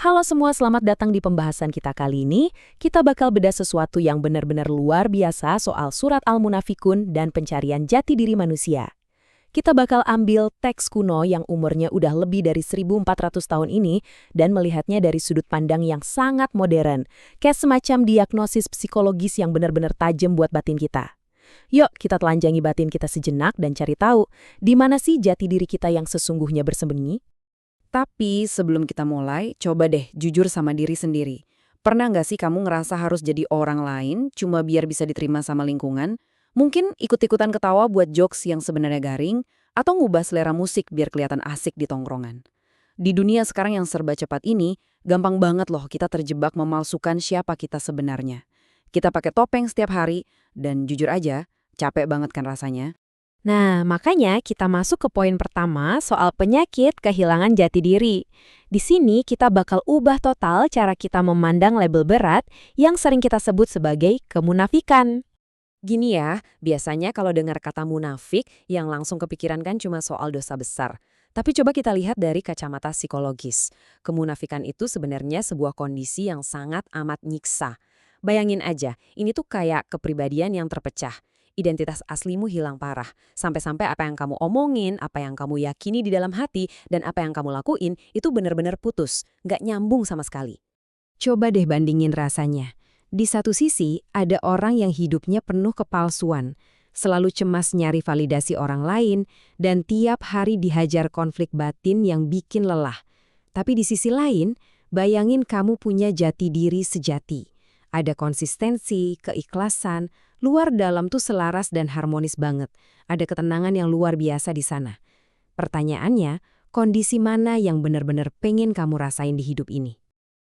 Halo semua, selamat datang di pembahasan kita kali ini. Kita bakal bedah sesuatu yang benar-benar luar biasa soal surat Al-Munafikun dan pencarian jati diri manusia. Kita bakal ambil teks kuno yang umurnya udah lebih dari 1400 tahun ini dan melihatnya dari sudut pandang yang sangat modern, kayak semacam diagnosis psikologis yang benar-benar tajam buat batin kita. Yuk, kita telanjangi batin kita sejenak dan cari tahu, di mana sih jati diri kita yang sesungguhnya bersembunyi? Tapi sebelum kita mulai, coba deh jujur sama diri sendiri. Pernah nggak sih kamu ngerasa harus jadi orang lain cuma biar bisa diterima sama lingkungan? Mungkin ikut-ikutan ketawa buat jokes yang sebenarnya garing, atau ngubah selera musik biar kelihatan asik di tongkrongan. Di dunia sekarang yang serba cepat ini, gampang banget loh kita terjebak memalsukan siapa kita sebenarnya. Kita pakai topeng setiap hari, dan jujur aja, capek banget kan rasanya. Nah, makanya kita masuk ke poin pertama soal penyakit kehilangan jati diri. Di sini kita bakal ubah total cara kita memandang label berat yang sering kita sebut sebagai kemunafikan. Gini ya, biasanya kalau dengar kata munafik, yang langsung kepikiran kan cuma soal dosa besar. Tapi coba kita lihat dari kacamata psikologis. Kemunafikan itu sebenarnya sebuah kondisi yang sangat amat nyiksa. Bayangin aja, ini tuh kayak kepribadian yang terpecah. Identitas aslimu hilang parah. Sampai-sampai apa yang kamu omongin, apa yang kamu yakini di dalam hati, dan apa yang kamu lakuin, itu benar-benar putus. Nggak nyambung sama sekali. Coba deh bandingin rasanya. Di satu sisi, ada orang yang hidupnya penuh kepalsuan, selalu cemas nyari validasi orang lain, dan tiap hari dihajar konflik batin yang bikin lelah. Tapi di sisi lain, bayangin kamu punya jati diri sejati. Ada konsistensi, keikhlasan, luar dalam tuh selaras dan harmonis banget. Ada ketenangan yang luar biasa di sana. Pertanyaannya, kondisi mana yang benar-benar pengen kamu rasain di hidup ini?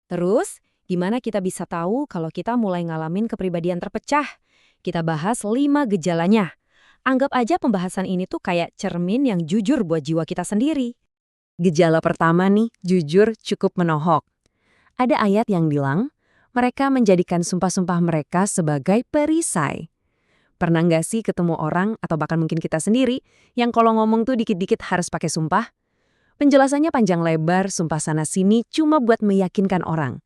Terus, gimana kita bisa tahu kalau kita mulai ngalamin kepribadian terpecah? Kita bahas 5 gejalanya. Anggap aja pembahasan ini tuh kayak cermin yang jujur buat jiwa kita sendiri. Gejala pertama nih, jujur cukup menohok. Ada ayat yang bilang, mereka menjadikan sumpah-sumpah mereka sebagai perisai. Pernah nggak sih ketemu orang, atau bahkan mungkin kita sendiri, yang kalau ngomong tuh dikit-dikit harus pakai sumpah? Penjelasannya panjang lebar, sumpah sana-sini cuma buat meyakinkan orang.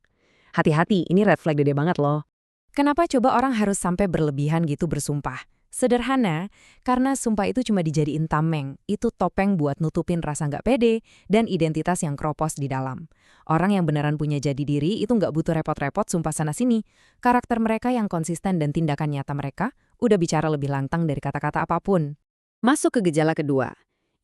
Hati-hati, ini red flag gede banget loh. Kenapa coba orang harus sampai berlebihan gitu bersumpah? Sederhana, karena sumpah itu cuma dijadiin tameng. Itu topeng buat nutupin rasa nggak pede dan identitas yang kropos di dalam. Orang yang beneran punya jati diri itu nggak butuh repot-repot sumpah sana-sini. Karakter mereka yang konsisten dan tindakan nyata mereka udah bicara lebih lantang dari kata-kata apapun. Masuk ke gejala kedua.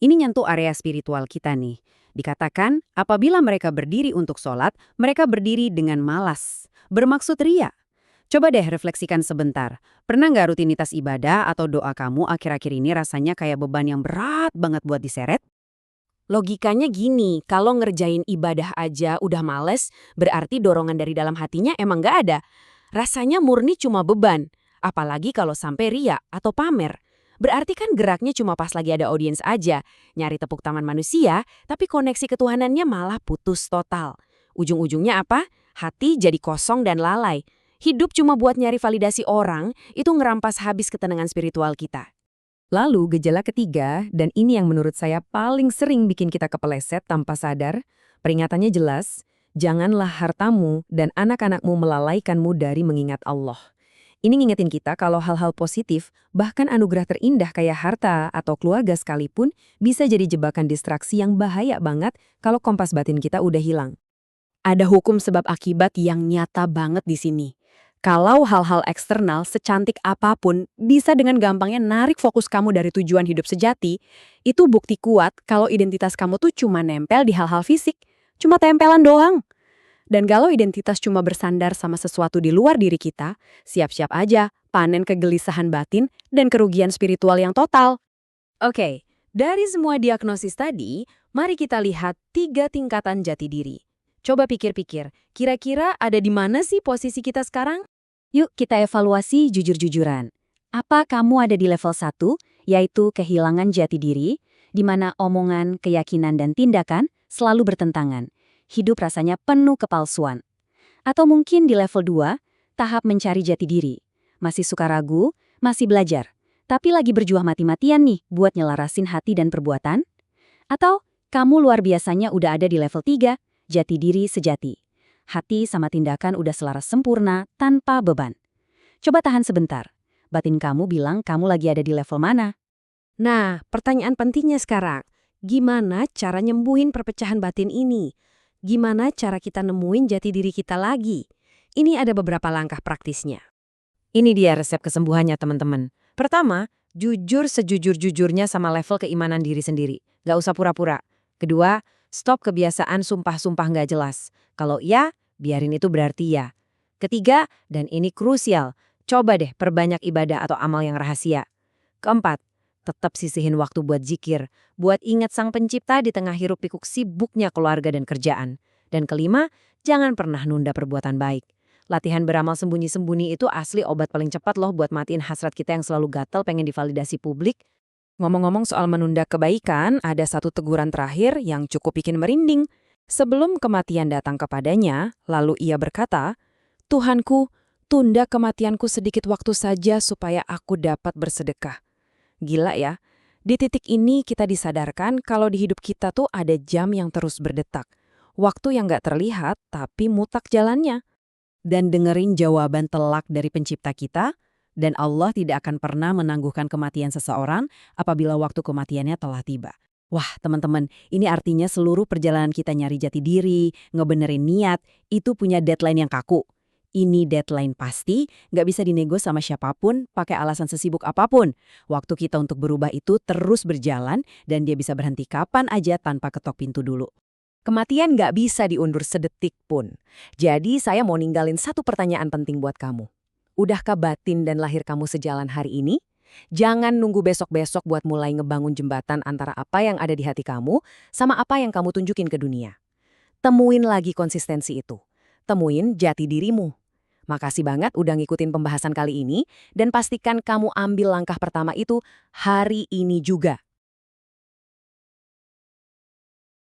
Ini nyentuh area spiritual kita nih. Dikatakan, apabila mereka berdiri untuk sholat, mereka berdiri dengan malas. Bermaksud ria. Coba deh refleksikan sebentar. Pernah nggak rutinitas ibadah atau doa kamu akhir-akhir ini rasanya kayak beban yang berat banget buat diseret? Logikanya gini, kalau ngerjain ibadah aja udah males, berarti dorongan dari dalam hatinya emang nggak ada. Rasanya murni cuma beban. Apalagi kalau sampai ria atau pamer. Berarti kan geraknya cuma pas lagi ada audiens aja. Nyari tepuk tangan manusia, tapi koneksi ketuhanannya malah putus total. Ujung-ujungnya apa? Hati jadi kosong dan lalai. Hidup cuma buat nyari validasi orang, itu ngerampas habis ketenangan spiritual kita. Lalu gejala ketiga, dan ini yang menurut saya paling sering bikin kita kepeleset tanpa sadar, peringatannya jelas, janganlah hartamu dan anak-anakmu melalaikanmu dari mengingat Allah. Ini ngingetin kita kalau hal-hal positif, bahkan anugerah terindah kayak harta atau keluarga sekalipun, bisa jadi jebakan distraksi yang bahaya banget kalau kompas batin kita udah hilang. Ada hukum sebab akibat yang nyata banget di sini. Kalau hal-hal eksternal secantik apapun bisa dengan gampangnya narik fokus kamu dari tujuan hidup sejati, itu bukti kuat kalau identitas kamu tuh cuma nempel di hal-hal fisik, cuma tempelan doang. Dan kalau identitas cuma bersandar sama sesuatu di luar diri kita, siap-siap aja panen kegelisahan batin dan kerugian spiritual yang total. Oke, dari semua diagnosis tadi, mari kita lihat 3 tingkatan jati diri. Coba pikir-pikir, kira-kira ada di mana sih posisi kita sekarang? Yuk kita evaluasi jujur-jujuran. Apa kamu ada di level 1, yaitu kehilangan jati diri, di mana omongan, keyakinan, dan tindakan selalu bertentangan. Hidup rasanya penuh kepalsuan. Atau mungkin di level 2, tahap mencari jati diri. Masih suka ragu, masih belajar, tapi lagi berjuang mati-matian nih buat nyelarasin hati dan perbuatan? Atau kamu luar biasanya udah ada di level 3, jati diri sejati. Hati sama tindakan udah selaras sempurna, tanpa beban. Coba tahan sebentar. Batin kamu bilang kamu lagi ada di level mana? Nah, pertanyaan pentingnya sekarang, gimana cara nyembuhin perpecahan batin ini? Gimana cara kita nemuin jati diri kita lagi? Ini ada beberapa langkah praktisnya. Ini dia resep kesembuhannya, teman-teman. Pertama, jujur sejujur-jujurnya sama level keimanan diri sendiri. Gak usah pura-pura. Kedua, stop kebiasaan sumpah-sumpah nggak jelas. Kalau iya, biarin itu berarti ya. Ketiga, dan ini krusial, coba deh perbanyak ibadah atau amal yang rahasia. Keempat, tetap sisihin waktu buat zikir, buat ingat Sang Pencipta di tengah hiruk-pikuk sibuknya keluarga dan kerjaan. Dan kelima, jangan pernah nunda perbuatan baik. Latihan beramal sembunyi-sembunyi itu asli obat paling cepat loh buat matiin hasrat kita yang selalu gatel pengen divalidasi publik. Ngomong-ngomong soal menunda kebaikan, ada satu teguran terakhir yang cukup bikin merinding. Sebelum kematian datang kepadanya, lalu ia berkata, "Tuhanku, tunda kematianku sedikit waktu saja supaya aku dapat bersedekah." Gila ya. Di titik ini kita disadarkan kalau di hidup kita tuh ada jam yang terus berdetak. Waktu yang nggak terlihat tapi mutak jalannya. Dan dengerin jawaban telak dari pencipta kita, dan Allah tidak akan pernah menangguhkan kematian seseorang apabila waktu kematiannya telah tiba. Wah, teman-teman, ini artinya seluruh perjalanan kita nyari jati diri, ngebenerin niat, itu punya deadline yang kaku. Ini deadline pasti, nggak bisa dinego sama siapapun, pakai alasan sesibuk apapun. Waktu kita untuk berubah itu terus berjalan, dan dia bisa berhenti kapan aja tanpa ketok pintu dulu. Kematian nggak bisa diundur sedetik pun. Jadi saya mau ninggalin satu pertanyaan penting buat kamu. Udahkah batin dan lahir kamu sejalan hari ini? Jangan nunggu besok-besok buat mulai ngebangun jembatan antara apa yang ada di hati kamu sama apa yang kamu tunjukin ke dunia. Temuin lagi konsistensi itu. Temuin jati dirimu. Makasih banget udah ngikutin pembahasan kali ini dan pastikan kamu ambil langkah pertama itu hari ini juga.